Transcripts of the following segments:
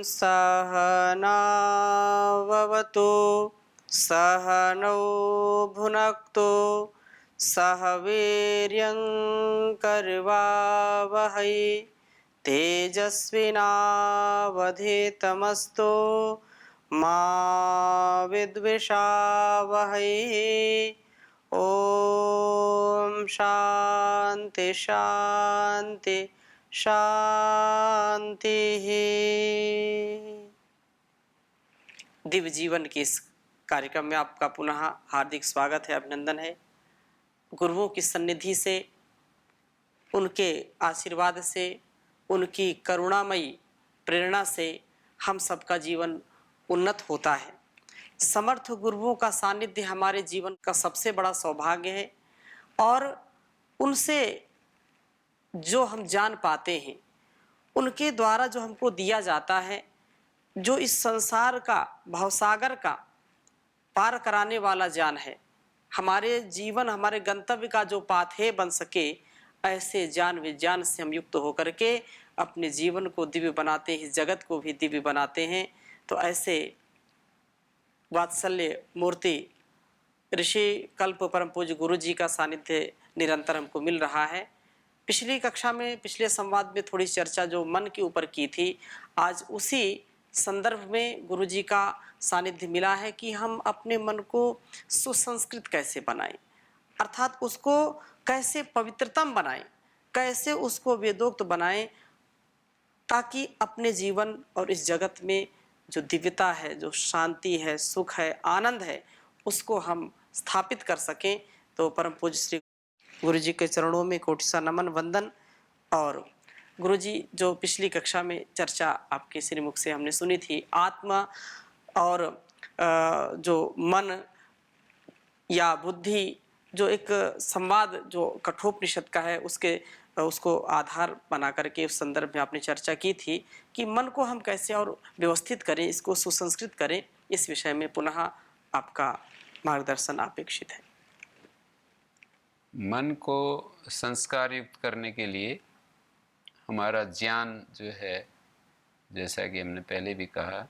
सहनाववतु सहनौ भुनक्तु सह वीर्यं करवावहै तेजस्विनावधीतमस्तु मा विद्विषावहै। ओम शांति शांति शांति। दिव्य जीवन के इस कार्यक्रम में आपका पुनः हार्दिक स्वागत है, अभिनंदन है। गुरुओं की सन्निधि से, उनके आशीर्वाद से, उनकी करुणामयी प्रेरणा से हम सबका जीवन उन्नत होता है। समर्थ गुरुओं का सानिध्य हमारे जीवन का सबसे बड़ा सौभाग्य है और उनसे जो हम जान पाते हैं, उनके द्वारा जो हमको दिया जाता है, जो इस संसार का भवसागर का पार कराने वाला ज्ञान है, हमारे जीवन हमारे गंतव्य का जो पाथेय बन सके, ऐसे ज्ञान विज्ञान से हम युक्त होकर के अपने जीवन को दिव्य बनाते हैं, इस जगत को भी दिव्य बनाते हैं। तो ऐसे वात्सल्य मूर्ति ऋषि कल्प परम पूज्य गुरु जी का सानिध्य निरंतर हमको मिल रहा है। पिछली कक्षा में, पिछले संवाद में थोड़ी चर्चा जो मन के ऊपर की थी, आज उसी संदर्भ में गुरु जी का सानिध्य मिला है कि हम अपने मन को सुसंस्कृत कैसे बनाएं, अर्थात उसको कैसे पवित्रतम बनाएं, कैसे उसको वेदोक्त बनाएं, ताकि अपने जीवन और इस जगत में जो दिव्यता है, जो शांति है, सुख है, आनंद है, उसको हम स्थापित कर सकें। तो परम पूज्य श्री गुरु जी के चरणों में कोटि सा नमन वंदन। और गुरु जी जो पिछली कक्षा में चर्चा आपके श्रीमुख से हमने सुनी थी, आत्मा और जो मन या बुद्धि, जो एक संवाद जो कठोपनिषद का है, उसको आधार बना करके उस संदर्भ में आपने चर्चा की थी कि मन को हम कैसे और व्यवस्थित करें, इसको सुसंस्कृत करें। इस विषय में पुनः आपका मार्गदर्शन अपेक्षित है। मन को संस्कार युक्त करने के लिए हमारा ज्ञान जो है, जैसा कि हमने पहले भी कहा,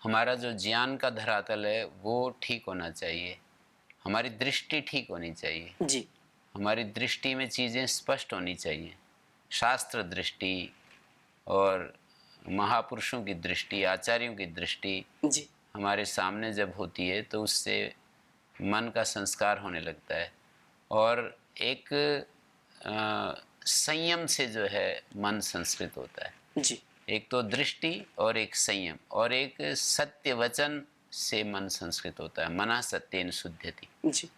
हमारा जो ज्ञान का धरातल है वो ठीक होना चाहिए, हमारी दृष्टि ठीक होनी चाहिए जी। हमारी दृष्टि में चीज़ें स्पष्ट होनी चाहिए। शास्त्र दृष्टि और महापुरुषों की दृष्टि, आचार्यों की दृष्टि जी। हमारे सामने जब होती है तो उससे मन का संस्कार होने लगता है और एक संयम से जो है मन संस्कृत होता है। जी। एक तो दृष्टि और एक संयम और एक सत्य वचन से मन संस्कृत होता है। मना सत्येन शुध्यति। जी।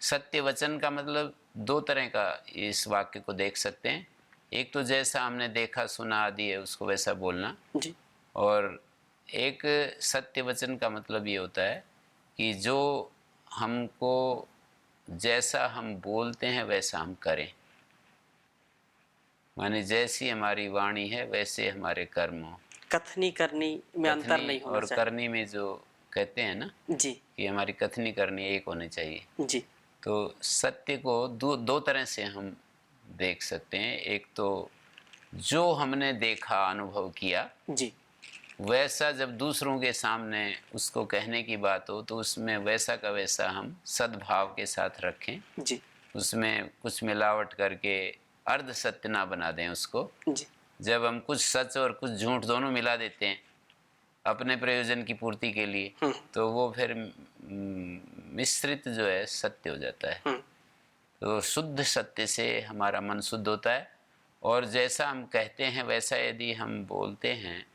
सत्य वचन का मतलब दो तरह का इस वाक्य को देख सकते हैं। एक तो जैसा हमने देखा सुना आदि है उसको वैसा बोलना, जी। और एक सत्य वचन का मतलब ये होता है कि जो हमको जैसा हम बोलते हैं वैसा हम करें, माने जैसी हमारी वाणी है वैसे हमारे कर्म हो। कथनी करनी में अंतर नहीं होना और चाहिए। करनी में जो कहते हैं ना जी। कि हमारी कथनी करनी एक होनी चाहिए। जी। तो सत्य को दो तरह से हम देख सकते हैं। एक तो जो हमने देखा अनुभव किया, जी। वैसा जब दूसरों के सामने उसको कहने की बात हो तो उसमें वैसा का वैसा हम सद्भाव के साथ रखें। जी। उसमें कुछ मिलावट करके अर्ध सत्य ना बना दें उसको। जी। जब हम कुछ सच और कुछ झूठ दोनों मिला देते हैं अपने प्रयोजन की पूर्ति के लिए, तो वो फिर मिश्रित जो है सत्य हो जाता है। तो शुद्ध सत्य से हमारा मन शुद्ध होता है और जैसा हम कहते हैं वैसा यदि हम बोलते हैं,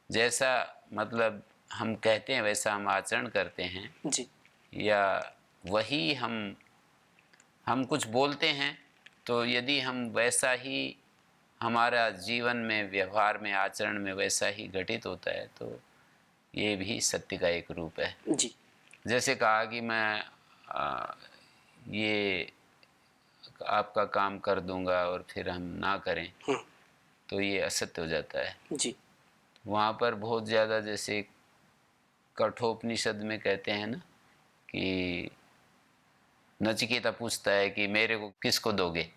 जैसा मतलब हम कहते हैं वैसा हम आचरण करते हैं, जी। या वही हम कुछ बोलते हैं तो यदि हम वैसा ही हमारा जीवन में, व्यवहार में, आचरण में वैसा ही घटित होता है तो ये भी सत्य का एक रूप है। जी। जैसे कहा कि मैं ये आपका काम कर दूंगा और फिर हम ना करें तो ये असत्य हो जाता है। जी। वहाँ पर बहुत ज़्यादा, जैसे कठोपनिषद में कहते हैं ना कि नचिकेता पूछता है कि मेरे को किसको दोगे,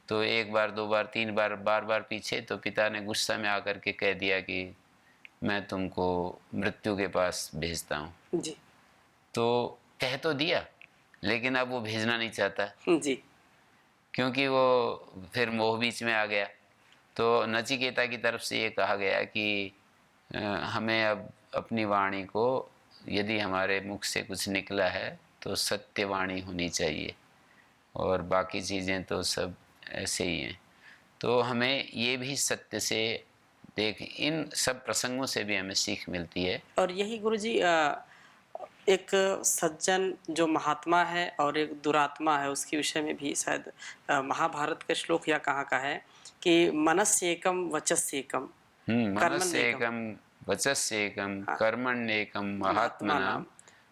तो एक बार, दो बार, तीन बार, बार बार पीछे, तो पिता ने गुस्सा में आकर के कह दिया कि मैं तुमको मृत्यु के पास भेजता हूँ। जी तो कह तो दिया, लेकिन अब वो भेजना नहीं चाहता, जी क्योंकि वो फिर मोह बीच में आ गया। तो नचिकेता की तरफ से ये कहा गया कि हमें अब अपनी वाणी को, यदि हमारे मुख से कुछ निकला है तो सत्यवाणी होनी चाहिए, और बाकी चीज़ें तो सब ऐसे ही हैं। तो हमें ये भी सत्य से इन सब प्रसंगों से भी हमें सीख मिलती है। और यही गुरुजी एक सज्जन जो महात्मा है और एक दुरात्मा है, उसके विषय में भी शायद महाभारत का श्लोक या कहाँ का है कि मनस्येकम वचस्येकम कर्मण्येकम। मनस्येकम वचस्येकम हाँ, कर्मण्येकम महात्मनाम महात्मानाम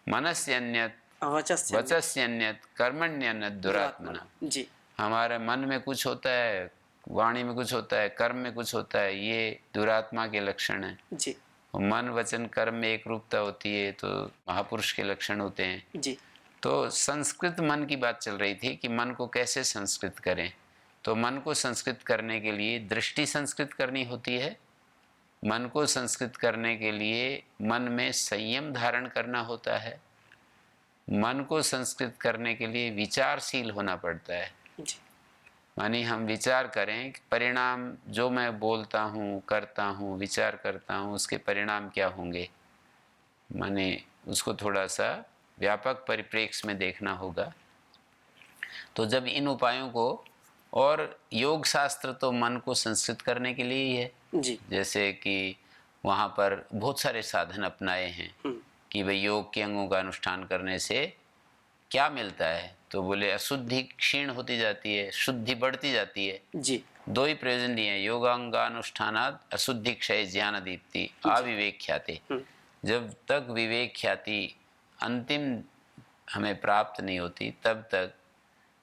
मनस्यन्यत वचस्यन्यत वचस्यन्यत कर्मण्यन्यत दुरात्मना। दुरात्मानाम। जी हमारे मन में कुछ होता है, वाणी में कुछ होता है, कर्म में कुछ होता है, ये दुरात्मा के लक्षण हैं। जी मन वचन कर्म में एक रूपता होती है, तो महापुरुष के लक्षण होते हैं। जी तो संस्कृत मन की बात चल रही थी कि मन को कैसे संस्कृत करें। तो मन को संस्कृत करने के लिए दृष्टि संस्कृत करनी होती है। मन को संस्कृत करने के लिए मन में संयम धारण करना होता है। मन को संस्कृत करने के लिए विचारशील होना पड़ता है। जी मानी हम विचार करें कि परिणाम, जो मैं बोलता हूँ, करता हूँ, विचार करता हूँ, उसके परिणाम क्या होंगे। माने उसको थोड़ा सा व्यापक परिप्रेक्ष्य में देखना होगा। तो जब इन उपायों को, और योग शास्त्र तो मन को संस्कृत करने के लिए ही है। जी जैसे कि वहाँ पर बहुत सारे साधन अपनाए हैं कि भाई योग के अंगों का अनुष्ठान करने से क्या मिलता है। तो बोले अशुद्धि क्षीण होती जाती है, शुद्धि बढ़ती जाती है। जी दो ही प्रयोजन दिए हैं, योगांगानुष्ठानात् अशुद्धि क्षय ज्ञान दीप्ति अविवेक ख्याति। जब तक विवेक ख्याति अंतिम हमें प्राप्त नहीं होती, तब तक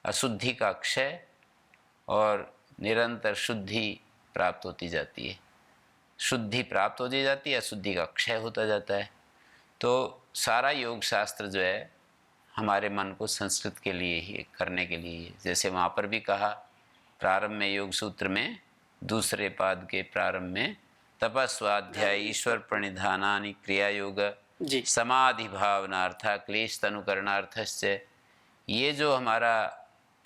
अशुद्धि का क्षय और निरंतर शुद्धि प्राप्त होती जाती है। शुद्धि प्राप्त हो जाती है, अशुद्धि का क्षय होता जाता है। तो सारा योग शास्त्र जो है हमारे मन को संस्कृत के लिए ही, करने के लिए ही। जैसे वहाँ पर भी कहा प्रारंभ में, योग सूत्र में दूसरे पाद के प्रारंभ में, तपस्वाध्याय ईश्वर प्रणिधानानि क्रिया योग जी समाधि भावनार्थ क्लेश तनुकरणार्थस्य। ये जो हमारा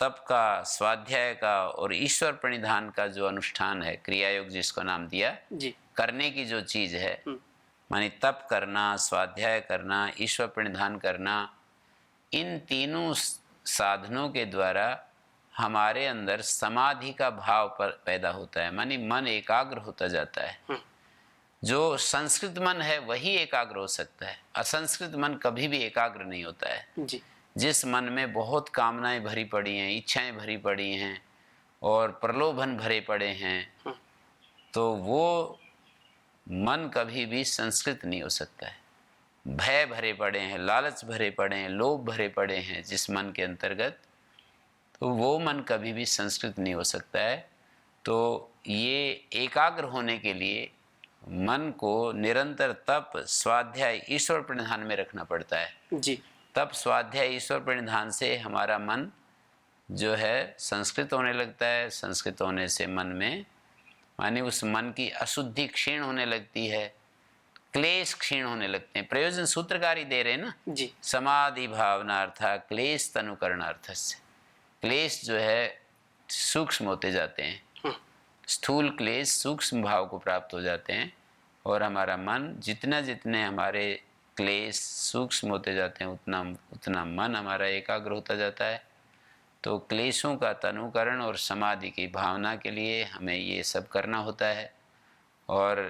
तप का, स्वाध्याय का और ईश्वर प्रणिधान का जो अनुष्ठान है, क्रिया योग जिसको नाम दिया, जी करने की जो चीज़ है, मानी तप करना, स्वाध्याय करना, ईश्वर प्रणिधान करना, इन तीनों साधनों के द्वारा हमारे अंदर समाधि का भाव पैदा होता है। मानी मन एकाग्र होता जाता है। जो संस्कृत मन है वही एकाग्र हो सकता है, असंस्कृत मन कभी भी एकाग्र नहीं होता है। जी जिस मन में बहुत कामनाएं भरी पड़ी हैं, इच्छाएं भरी पड़ी हैं और प्रलोभन भरे पड़े हैं, तो वो मन कभी भी संस्कृत नहीं हो सकता है। भय भरे पड़े हैं, लालच भरे पड़े हैं, लोभ भरे पड़े हैं जिस मन के अंतर्गत, तो वो मन कभी भी संस्कृत नहीं हो सकता है। तो ये एकाग्र होने के लिए मन को निरंतर तप, स्वाध्याय, ईश्वर प्रणिधान में रखना पड़ता है। जी तप, स्वाध्याय, ईश्वर प्रणिधान से हमारा मन जो है संस्कृत होने लगता है। संस्कृत होने से मन में, माने उस मन की अशुद्धि क्षीण होने लगती है, क्लेश क्षीण होने लगते हैं। प्रयोजन सूत्रकारी दे रहे हैं ना, जी समाधि भावनार्थ क्लेश तनुकरणार्थ से। क्लेश जो है सूक्ष्म होते जाते हैं, स्थूल क्लेश सूक्ष्म भाव को प्राप्त हो जाते हैं, और हमारा मन जितना जितने हमारे क्लेश सूक्ष्म होते जाते हैं, उतना उतना मन हमारा एकाग्र होता जाता है। तो क्लेशों का तनुकरण और समाधि की भावना के लिए हमें ये सब करना होता है। और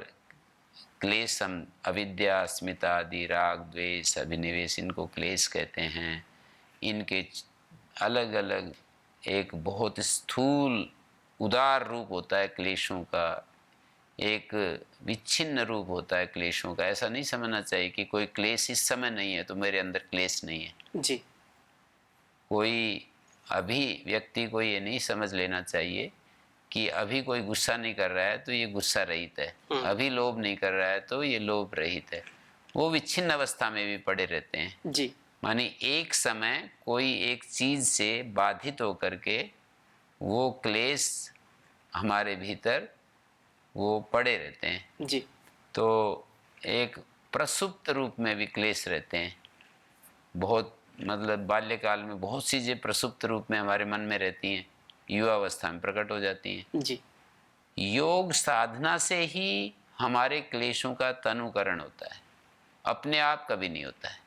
क्लेश हम अविद्या, अस्मिता आदि, राग, द्वेष, अभिनिवेश, इनको क्लेश कहते हैं। इनके अलग अलग एक बहुत स्थूल उदार रूप होता है क्लेशों का, एक विच्छिन्न रूप होता है क्लेशों का। ऐसा नहीं समझना चाहिए कि कोई क्लेश इस समय नहीं है तो मेरे अंदर क्लेश नहीं है। जी कोई अभी व्यक्ति को ये नहीं समझ लेना चाहिए कि अभी कोई गुस्सा नहीं कर रहा है तो ये गुस्सा रहित है, अभी लोभ नहीं कर रहा है तो ये लोभ रहित है। वो विच्छिन्न अवस्था में भी पड़े रहते हैं। जी मानी एक समय कोई एक चीज़ से बाधित होकर के वो क्लेश हमारे भीतर वो पड़े रहते हैं। जी। तो एक प्रसुप्त रूप में भी क्लेश रहते हैं। बहुत मतलब बाल्यकाल में बहुत चीज़ें प्रसुप्त रूप में हमारे मन में रहती हैं, युवावस्था में प्रकट हो जाती हैं। जी। योग साधना से ही हमारे क्लेशों का तनुकरण होता है, अपने आप कभी नहीं होता है।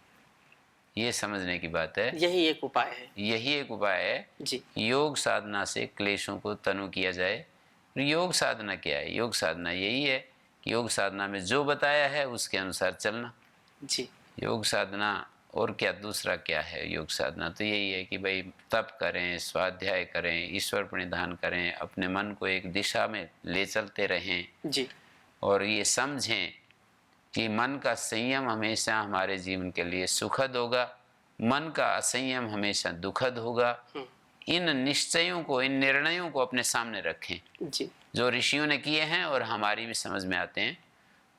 ये समझने की बात है। यही एक उपाय है। यही एक उपाय है। जी। योग साधना से क्लेशों को तनु किया जाए। योग साधना क्या है? योग साधना यही है कि योग साधना में जो बताया है उसके अनुसार चलना। जी। योग साधना और क्या, दूसरा क्या है? योग साधना तो यही है कि भाई तप करें, स्वाध्याय करें, ईश्वर प्रणिधान करें, अपने मन को एक दिशा में ले चलते रहें जी। और ये समझें कि मन का संयम हमेशा हमारे जीवन के लिए सुखद होगा, मन का असंयम हमेशा दुखद होगा। इन निश्चयों को, इन निर्णयों को अपने सामने रखें जी। जो ऋषियों ने किए हैं और हमारी भी समझ में आते हैं।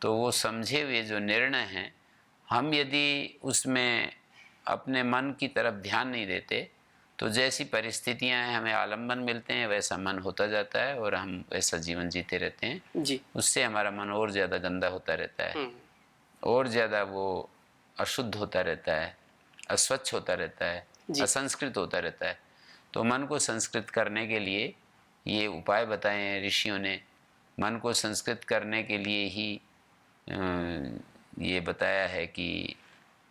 तो वो समझे हुए जो निर्णय हैं, हम यदि उसमें अपने मन की तरफ ध्यान नहीं देते तो जैसी परिस्थितियां हैं हमें आलम्बन मिलते हैं, वैसा मन होता जाता है और हम वैसा जीवन जीते रहते हैं। जी। उससे हमारा मन और ज़्यादा गंदा होता रहता है, और ज़्यादा वो अशुद्ध होता रहता है, अस्वच्छ होता रहता है, जी। असंस्कृत होता रहता है। तो मन को संस्कृत करने के लिए ये उपाय बताए हैं ऋषियों ने। मन को संस्कृत करने के लिए ही ये बताया है कि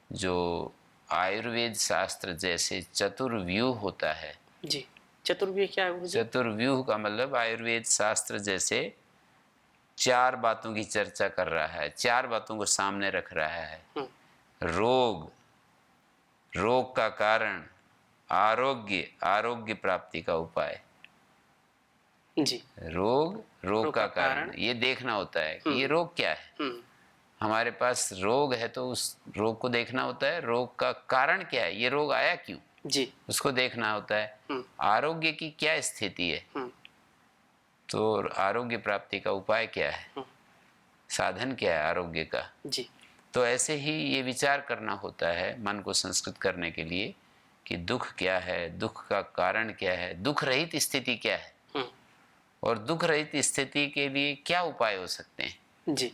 जो आयुर्वेद शास्त्र जैसे चतुर्व्यूह होता है। जी। चतुर्व्यूह क्या है गुरुजी? चतुर्व्यूह का मतलब आयुर्वेद शास्त्र जैसे 4 बातों की चर्चा कर रहा है, 4 बातों को सामने रख रहा है। रोग, रोग का कारण, आरोग्य, आरोग्य प्राप्ति का उपाय। जी। रोग, रोग का कारण, ये देखना होता है कि ये रोग क्या है। हमारे पास रोग है तो उस रोग को देखना होता है। रोग का कारण क्या है, ये रोग आया क्यों, जी। उसको देखना होता है। आरोग्य की क्या स्थिति है, तो आरोग्य प्राप्ति का उपाय क्या है, साधन क्या है आरोग्य का। जी। तो ऐसे ही ये विचार करना होता है मन को संस्कृत करने के लिए कि दुख क्या है, दुख का कारण क्या है, दुख रहित स्थिति क्या है, और दुख रहित स्थिति के लिए क्या उपाय हो सकते हैं। जी।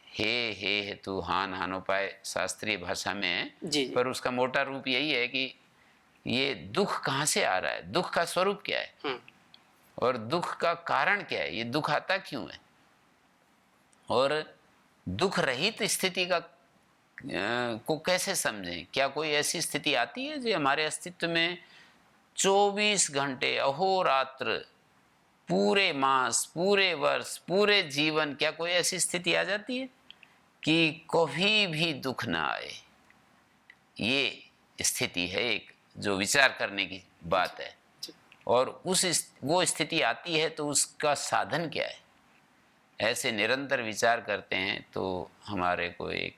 हे हेतु हान हानोपाय शास्त्रीय भाषा में है, जी। पर उसका मोटा रूप यही है कि ये दुख कहाँ से आ रहा है, दुख का स्वरूप क्या है और दुख का कारण क्या है, ये दुख आता क्यों है, और दुख रहित स्थिति का को कैसे समझें। क्या कोई ऐसी स्थिति आती है जो हमारे अस्तित्व में 24 घंटे अहोरात्र, पूरे मास, पूरे वर्ष, पूरे जीवन, क्या कोई ऐसी स्थिति आ जाती है कि कभी भी दुख ना आए? ये स्थिति है एक जो विचार करने की बात है। और वो स्थिति आती है तो उसका साधन क्या है? ऐसे निरंतर विचार करते हैं तो हमारे को एक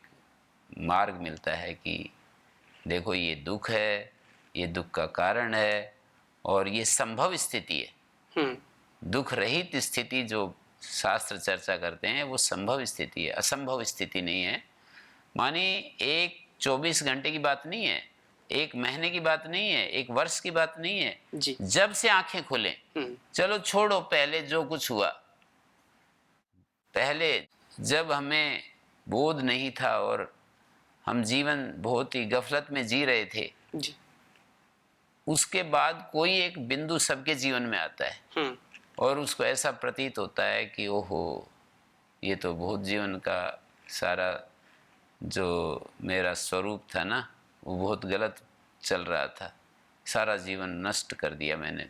मार्ग मिलता है कि देखो ये दुख है, ये दुख का कारण है और ये संभव स्थिति है। दुख रहित स्थिति जो शास्त्र चर्चा करते हैं वो संभव स्थिति है, असंभव स्थिति नहीं है। मानी एक 24 घंटे की बात नहीं है, एक महीने की बात नहीं है, एक वर्ष की बात नहीं है। जी। जब से आंखें खुले, चलो छोड़ो पहले जो कुछ हुआ, पहले जब हमें बोध नहीं था और हम जीवन बहुत ही गफलत में जी रहे थे, जी। उसके बाद कोई एक बिंदु सबके जीवन में आता है और उसको ऐसा प्रतीत होता है कि ओहो, ये तो बहुत जीवन का सारा जो मेरा स्वरूप था ना वो बहुत गलत चल रहा था, सारा जीवन नष्ट कर दिया मैंने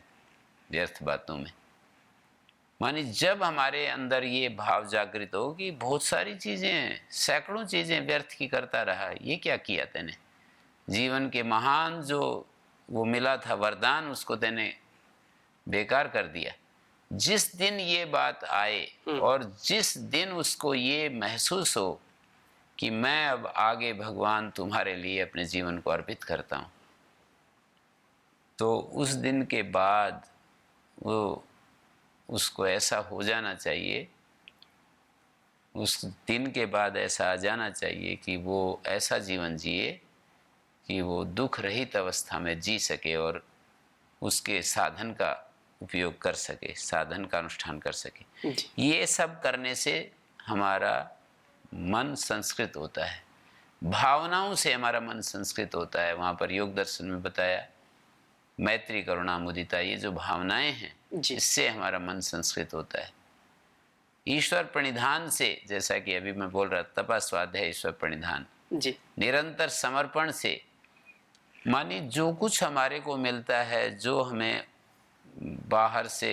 व्यर्थ बातों में। मानी जब हमारे अंदर ये भाव जागृत हो कि बहुत सारी चीज़ें, सैकड़ों चीज़ें व्यर्थ की करता रहा, ये क्या किया तेने, जीवन के महान जो वो मिला था वरदान उसको तेने बेकार कर दिया। जिस दिन ये बात आए और जिस दिन उसको ये महसूस हो कि मैं अब आगे भगवान तुम्हारे लिए अपने जीवन को अर्पित करता हूँ, तो उस दिन के बाद वो उसको ऐसा हो जाना चाहिए, उस दिन के बाद ऐसा आ जाना चाहिए कि वो ऐसा जीवन जिए कि वो दुख रहित अवस्था में जी सके और उसके साधन का उपयोग कर सके, साधन का अनुष्ठान कर सके। जी। ये सब करने से हमारा मन संस्कृत होता है, भावनाओं से हमारा मन संस्कृत होता है। वहाँ पर योग दर्शन में बताया मैत्री करुणा मुदिता, ये जो भावनाएं हैं जी। इससे हमारा मन संस्कृत होता है। ईश्वर प्रणिधान से, जैसा कि अभी मैं बोल रहा, तपा स्वाध्याय ईश्वर प्रणिधान, जी। निरंतर समर्पण से, मानी जो कुछ हमारे को मिलता है, जो हमें बाहर से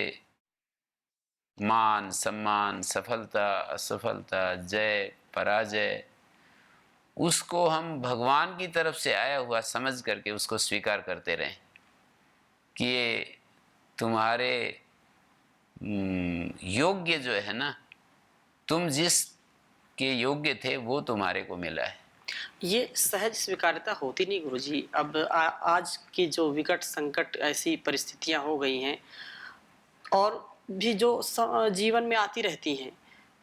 मान सम्मान, सफलता असफलता, जय पराजय, उसको हम भगवान की तरफ से आया हुआ समझ करके उसको स्वीकार करते रहें कि ये तुम्हारे योग्य जो है ना, तुम जिस के योग्य थे वो तुम्हारे को मिला है। ये सहज स्वीकार्यता होती नहीं गुरुजी। अब आज की जो विकट संकट ऐसी परिस्थितियां हो गई हैं और भी जो जीवन में आती रहती हैं,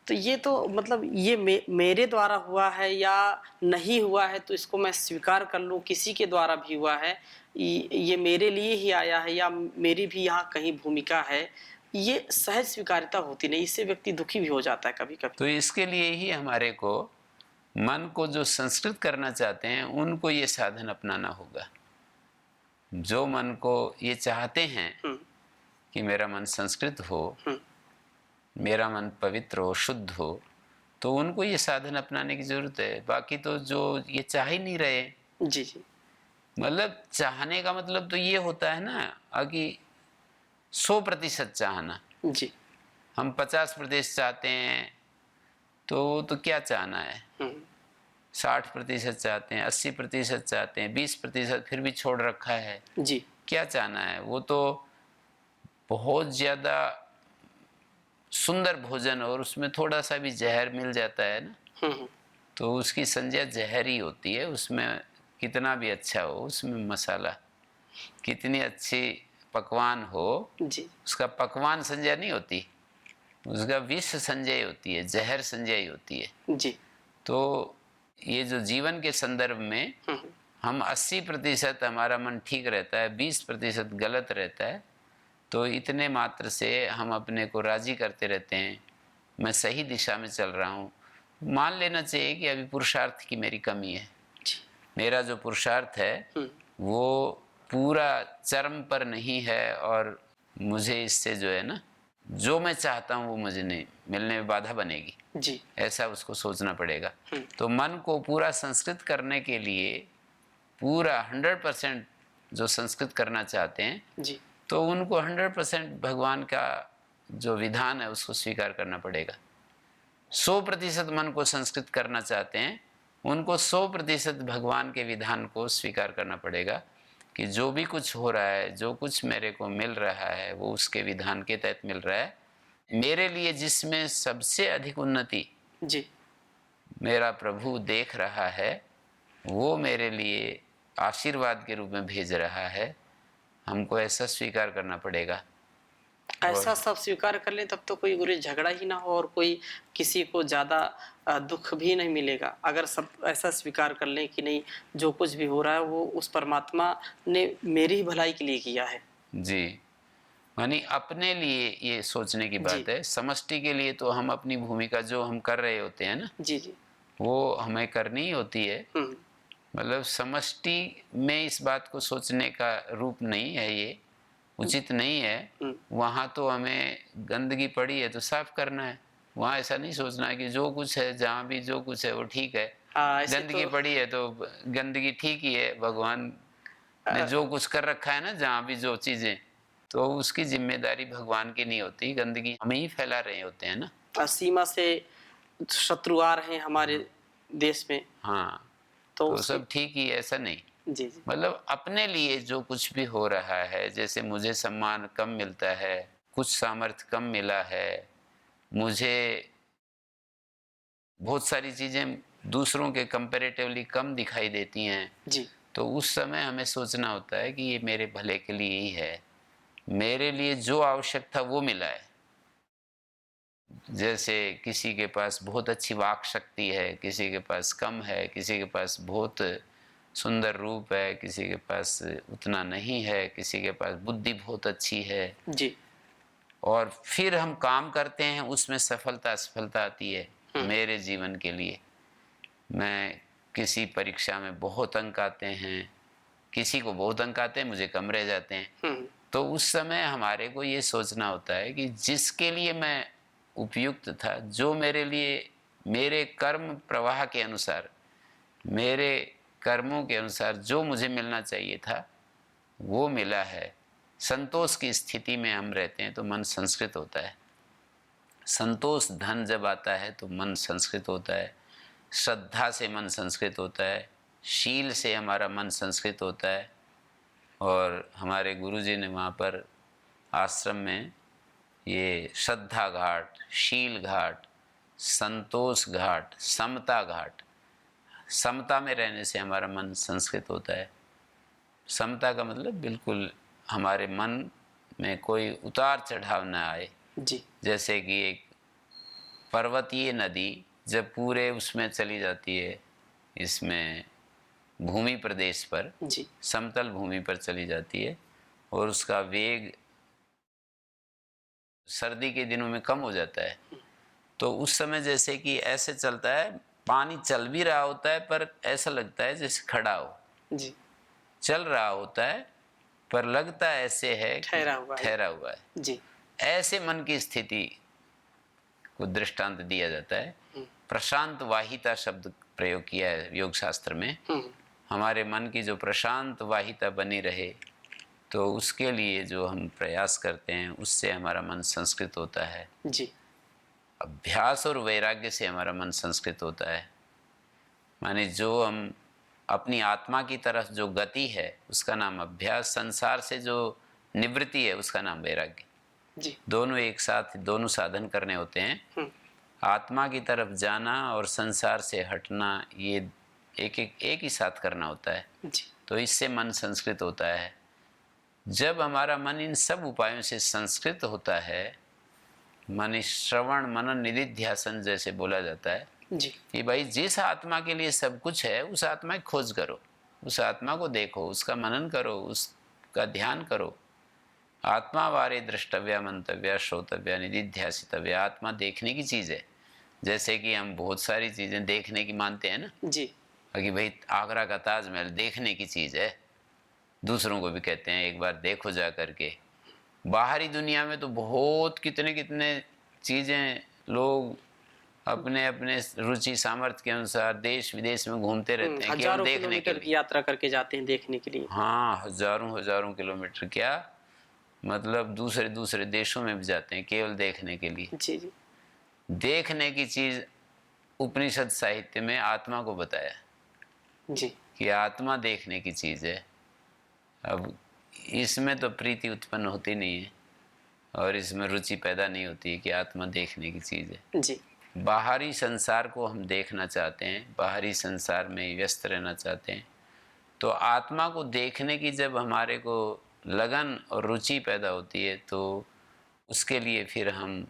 तो ये तो मतलब ये मेरे द्वारा हुआ है या नहीं हुआ है तो इसको मैं स्वीकार कर लूं, किसी के द्वारा भी हुआ है, ये मेरे लिए ही आया है या मेरी भी यहाँ कहीं भूमिका है, ये सहज स्वीकार्यता होती नहीं। इससे व्यक्ति दुखी भी हो जाता है कभी कभी। तो इसके लिए ही हमारे को मन को जो संस्कृत करना चाहते हैं उनको ये साधन अपनाना होगा। जो मन को ये चाहते हैं कि मेरा मन संस्कृत हो, मेरा मन पवित्र हो, शुद्ध हो, तो उनको ये साधन अपनाने की जरूरत है। बाकी तो जो ये चाह ही नहीं रहे, जी जी। मतलब चाहने का मतलब तो ये होता है ना कि 100% चाहना। जी। हम 50% चाहते हैं तो क्या चाहना है, 60% चाहते हैं, 80% चाहते हैं, 20% फिर भी छोड़ रखा है। जी। क्या चाहना है? वो तो बहुत ज़्यादा सुंदर भोजन और उसमें थोड़ा सा भी जहर मिल जाता है ना, तो उसकी संज्ञा जहर ही होती है। उसमें कितना भी अच्छा हो, उसमें मसाला, कितनी अच्छी पकवान हो, जी। उसका पकवान संज्ञा नहीं होती, उसका विष संज्ञा होती है, जहर संज्ञा होती है। जी। तो ये जो जीवन के संदर्भ में हम 80% हमारा मन ठीक रहता है, 20% गलत रहता है, तो इतने मात्र से हम अपने को राजी करते रहते हैं, मैं सही दिशा में चल रहा हूँ। मान लेना चाहिए कि अभी पुरुषार्थ की मेरी कमी है, मेरा जो पुरुषार्थ है वो पूरा चरम पर नहीं है और मुझे इससे जो है ना, जो मैं चाहता हूँ वो मुझे नहीं मिलने में बाधा बनेगी जी। ऐसा उसको सोचना पड़ेगा। तो मन को पूरा संस्कृत करने के लिए, पूरा 100% जो संस्कृत करना चाहते हैं जी। तो उनको 100% भगवान का जो विधान है उसको स्वीकार करना पड़ेगा। 100% मन को संस्कृत करना चाहते हैं उनको 100% भगवान के विधान को स्वीकार करना पड़ेगा कि जो भी कुछ हो रहा है, जो कुछ मेरे को मिल रहा है वो उसके विधान के तहत मिल रहा है। मेरे लिए जिसमें सबसे अधिक उन्नति जी। मेरा प्रभु देख रहा है वो मेरे लिए आशीर्वाद के रूप में भेज रहा है, हमको ऐसा स्वीकार करना पड़ेगा। ऐसा सब स्वीकार कर लें तब तो कोई गुरु झगड़ा ही ना हो और कोई किसी को ज़्यादा दुख भी नहीं मिलेगा। अगर सब ऐसा स्वीकार कर लें कि नहीं, जो कुछ भी हो रहा है वो उस परमात्मा ने मेरी ही भलाई के लिए किया है। जी, यानी अपने लिए ये सोचने की जी। बात है। समष्टि के लिए तो हम अपनी भूमिका जो हम कर रहे होते हैं ना, जी जी। वो हमें करनी ही होती है। मतलब समष्टि में इस बात को सोचने का रूप नहीं है, ये उचित नहीं है। वहाँ तो हमें गंदगी पड़ी है तो साफ करना है, वहाँ ऐसा नहीं सोचना है कि जो कुछ है, जहाँ भी जो कुछ है वो ठीक है। गंदगी पड़ी है तो गंदगी ठीक ही है, भगवान ने जो कुछ कर रखा है ना, जहाँ भी जो चीजें, तो उसकी जिम्मेदारी भगवान की नहीं होती, गंदगी हम ही फैला रहे होते हैं ना। सीमा से शत्रु आ रहे हैं हमारे देश में। हाँ, तो सब ठीक ही, ऐसा नहीं। जी जी। मतलब अपने लिए जो कुछ भी हो रहा है, जैसे मुझे सम्मान कम मिलता है, कुछ सामर्थ्य कम मिला है, मुझे बहुत सारी चीजें दूसरों के कंपैरेटिवली कम दिखाई देती हैं जी। तो उस समय हमें सोचना होता है कि ये मेरे भले के लिए ही है, मेरे लिए जो आवश्यक था वो मिला है। जैसे किसी के पास बहुत अच्छी वाक शक्ति है, किसी के पास कम है, किसी के पास बहुत सुंदर रूप है, किसी के पास उतना नहीं है, किसी के पास बुद्धि बहुत अच्छी है, जी। और फिर हम काम करते हैं, उसमें सफलता असफलता आती है। मेरे जीवन के लिए मैं किसी परीक्षा में बहुत अंक आते हैं, किसी को बहुत अंक आते हैं, मुझे कम रह जाते हैं। तो उस समय हमारे को ये सोचना होता है कि जिसके लिए मैं उपयुक्त था, जो मेरे लिए मेरे कर्म प्रवाह के अनुसार, मेरे कर्मों के अनुसार जो मुझे मिलना चाहिए था वो मिला है। संतोष की स्थिति में हम रहते हैं तो मन संस्कृत होता है। संतोष धन जब आता है तो मन संस्कृत होता है। श्रद्धा से मन संस्कृत होता है, शील से हमारा मन संस्कृत होता है। और हमारे गुरुजी ने वहाँ पर आश्रम में ये श्रद्धा घाट, शील घाट, संतोष घाट, समता घाट, समता में रहने से हमारा मन संस्कृत होता है। समता का मतलब बिल्कुल हमारे मन में कोई उतार चढ़ाव न आए। जी। जैसे कि एक पर्वतीय नदी जब पूरे उसमें चली जाती है, इसमें भूमि प्रदेश पर, जी। समतल भूमि पर चली जाती है, और उसका वेग सर्दी के दिनों में कम हो जाता है, तो उस समय जैसे कि ऐसे चलता है, पानी चल भी रहा होता है पर ऐसा लगता है जैसे खड़ा हो। जी। चल रहा होता है पर लगता ऐसे है कि ठहरा हुआ है। जी। ऐसे मन की स्थिति को दृष्टांत दिया जाता है। प्रशांत वाहिता शब्द प्रयोग किया है योग शास्त्र में। हमारे मन की जो प्रशांत वाहिता बनी रहे, तो उसके लिए जो हम प्रयास करते हैं उससे हमारा मन संस्कृत होता है। जी। अभ्यास और वैराग्य से हमारा मन संस्कृत होता है। माने जो हम अपनी आत्मा की तरफ जो गति है उसका नाम अभ्यास, संसार से जो निवृत्ति है उसका नाम वैराग्य। जी। दोनों एक साथ, दोनों साधन करने होते हैं। आत्मा की तरफ जाना और संसार से हटना, ये एक ही साथ करना होता है। जी। तो इससे मन संस्कृत होता है। जब हमारा मन इन सब उपायों से संस्कृत होता है, मन श्रवण मनन निधिध्यासन जैसे बोला जाता है जी। कि भाई जिस आत्मा के लिए सब कुछ है उस आत्मा की खोज करो, उस आत्मा को देखो, उसका मनन करो, उसका ध्यान करो। आत्मा वारे द्रष्टव्या मंतव्या श्रोतव्या निधिध्यासितव्या। आत्मा देखने की चीज़ है। जैसे कि हम बहुत सारी चीज़ें देखने की मानते हैं ना, जी। कि भाई आगरा का ताजमहल देखने की चीज़ है, दूसरों को भी कहते हैं एक बार देखो जा करके। बाहरी दुनिया में तो बहुत कितने कितने चीज़ें लोग अपने अपने रुचि सामर्थ्य के अनुसार देश विदेश में घूमते रहते हैं, केवल हजारों देखने के किलोमीटर की लिए। यात्रा करके जाते हैं देखने के लिए। हाँ, हजारों हजारों किलोमीटर, क्या मतलब दूसरे दूसरे देशों में भी जाते हैं केवल देखने के लिए। जी। जी। देखने की चीज़ उपनिषद साहित्य में आत्मा को बताया जी। कि आत्मा देखने की चीज़ है। अब इसमें तो प्रीति उत्पन्न होती नहीं है और इसमें रुचि पैदा नहीं होती है कि आत्मा देखने की चीज़ है। जी। बाहरी संसार को हम देखना चाहते हैं, बाहरी संसार में व्यस्त रहना चाहते हैं, तो आत्मा को देखने की जब हमारे को लगन और रुचि पैदा होती है तो उसके लिए फिर हम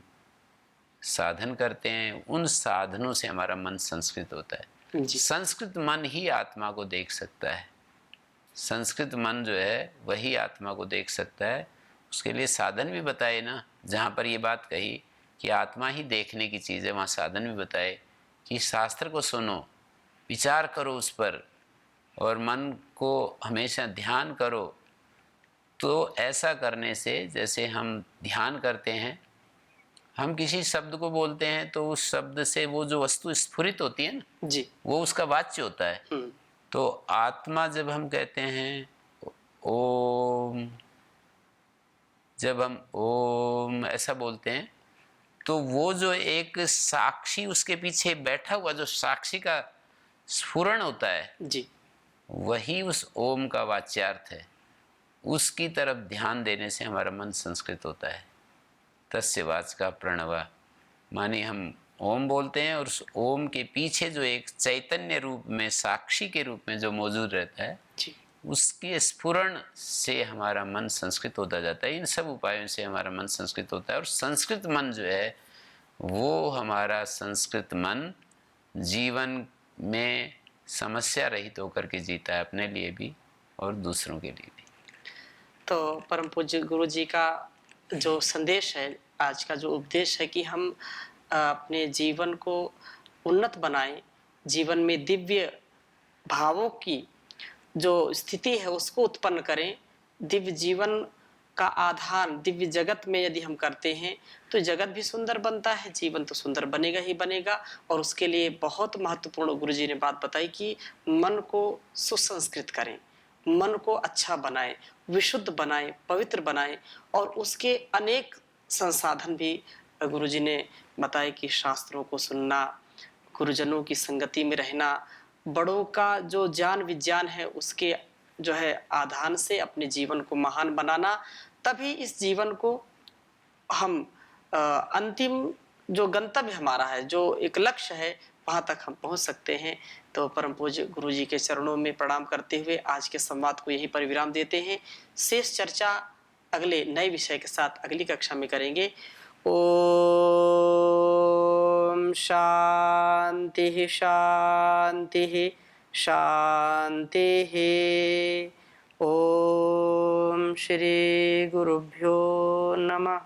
साधन करते हैं। उन साधनों से हमारा मन संस्कृत होता है। जी। संस्कृत मन ही आत्मा को देख सकता है। संस्कृत मन जो है वही आत्मा को देख सकता है। उसके लिए साधन भी बताए ना, जहाँ पर ये बात कही कि आत्मा ही देखने की चीज़ है, वहाँ साधन भी बताए कि शास्त्र को सुनो, विचार करो उस पर, और मन को हमेशा ध्यान करो। तो ऐसा करने से, जैसे हम ध्यान करते हैं, हम किसी शब्द को बोलते हैं तो उस शब्द से वो जो वस्तु स्फुरित होती है ना, जी। वो उसका वाच्य होता है। तो आत्मा जब हम कहते हैं ओम, जब हम ओम ऐसा बोलते हैं तो वो जो एक साक्षी उसके पीछे बैठा हुआ जो साक्षी का स्फुरण होता है, जी। वही उस ओम का वाच्यार्थ है। उसकी तरफ ध्यान देने से हमारा मन संस्कृत होता है। तस्य वाचका प्रणवा, माने हम ओम बोलते हैं और उस ओम के पीछे जो एक चैतन्य रूप में साक्षी के रूप में जो मौजूद रहता है, जी। उसके स्फुरण से हमारा मन संस्कृत होता जाता है। इन सब उपायों से हमारा मन संस्कृत होता है। और संस्कृत मन जो है वो हमारा संस्कृत मन जीवन में समस्या रहित होकर के जीता है, अपने लिए भी और दूसरों के लिए भी। तो परम पूज्य गुरु जी का जो संदेश है, आज का जो उपदेश है कि हम अपने जीवन को उन्नत बनाएं, जीवन में दिव्य भावों की जो स्थिति है उसको उत्पन्न करें। दिव्य जीवन का आधान दिव्य जगत में यदि हम करते हैं तो जगत भी सुंदर बनता है, जीवन तो सुंदर बनेगा ही बनेगा। और उसके लिए बहुत महत्वपूर्ण गुरु जी ने बात बताई कि मन को सुसंस्कृत करें, मन को अच्छा बनाएं, विशुद्ध बनाएं, पवित्र बनाएं। और उसके अनेक संसाधन भी गुरु जी ने बताए कि शास्त्रों को सुनना, गुरुजनों की संगति में रहना, बड़ों का जो ज्ञान विज्ञान है उसके जो है आधान से अपने जीवन को महान बनाना। तभी इस जीवन को हम अंतिम जो गंतव्य हमारा है, जो एक लक्ष्य है, वहां तक हम पहुंच सकते हैं। तो परम पूज्य गुरु जी के चरणों में प्रणाम करते हुए आज के संवाद को यहीं पर विराम देते हैं। शेष चर्चा अगले नए विषय के साथ अगली कक्षा में करेंगे। ओम शांति शांति शांति। ओम श्री गुरुभ्यो नमः।